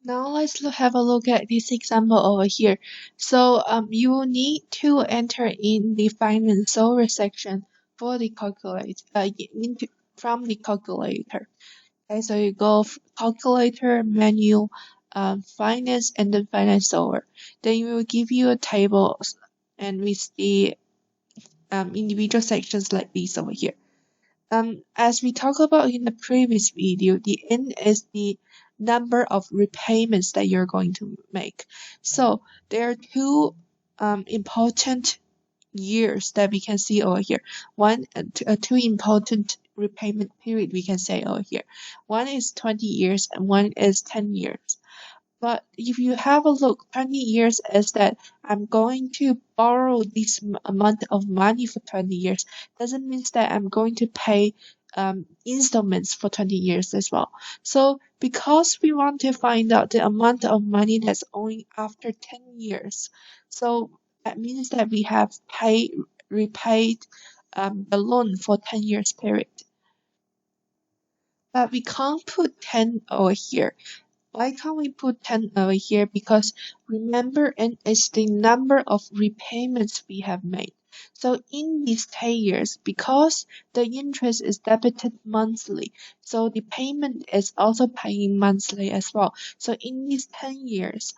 Now have a look at this example over here. So you will need to enter in the financial section for the from the calculator. Okay, so you go calculator, menu, finance, and then finance solver. Then it will give you a table and with the individual sections like this over here. As we talked about in the previous video, the N is the number of repayments that you're going to make. So there are two important years that we can see over here. Two important repayment period we can say over here. One is 20 years and one is 10 years. But if you have a look, 20 years is that I'm going to borrow this amount of money for 20 years. Doesn't mean that I'm going to pay installments for 20 years as well. So because we want to find out the amount of money that's owing after 10 years, so that means that we have repaid the loan for 10 years period. But we can't put 10 over here. Why can't we put 10 over here? Because remember, n is the number of repayments we have made. So in these 10 years, because the interest is debited monthly, so the payment is also paying monthly as well. So in these 10 years,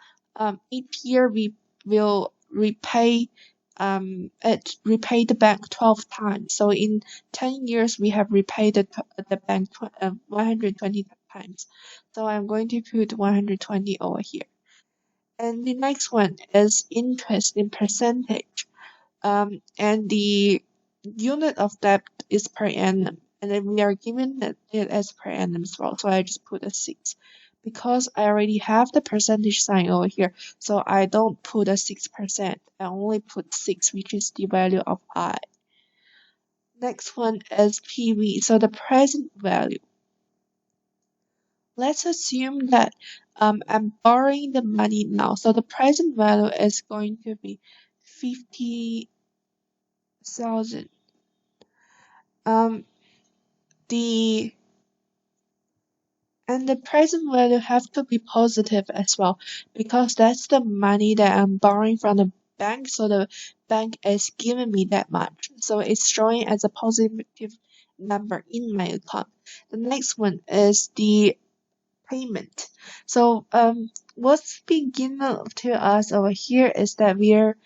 each year we will repay the bank 12 times. So in 10 years, we have repaid the bank 120 times. So I'm going to put 120 over here. And the next one is interest in percentage. And the unit of debt is per annum. And then we are given it as per annum as well. So I just put a 6. Because I already have the percentage sign over here, so I don't put a 6%. I only put 6, which is the value of I. Next one is PV, so the present value. Let's assume that I'm borrowing the money now. So the present value is going to be 50,000. And the present value have to be positive as well, because that's the money that I'm borrowing from the bank. So the bank is giving me that much. So it's showing as a positive number in my account. The next one is the payment. So what's being given to us over here is that we're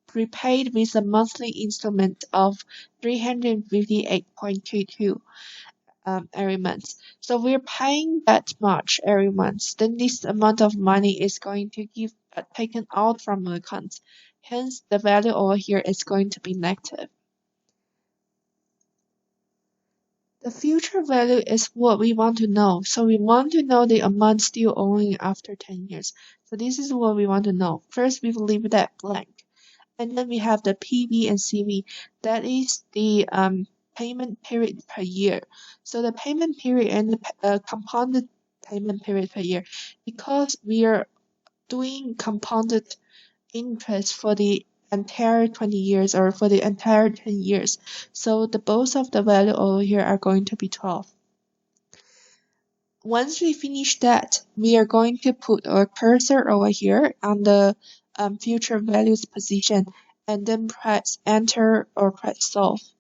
prepaid with a monthly installment of 358.22 every month. So we're paying that much every month. Then this amount of money is going to give taken out from the account. Hence, the value over here is going to be negative. The future value is what we want to know. So we want to know the amount still owing after 10 years. So this is what we want to know. First, we will leave that blank. And then we have the PV and CV. That is the payment period per year. So the payment period and the compounded payment period per year, because we are doing compounded interest for the entire 20 years or for the entire 10 years. So the both of the value over here are going to be 12. Once we finish that, we are going to put our cursor over here on the future values position and then press enter or press solve.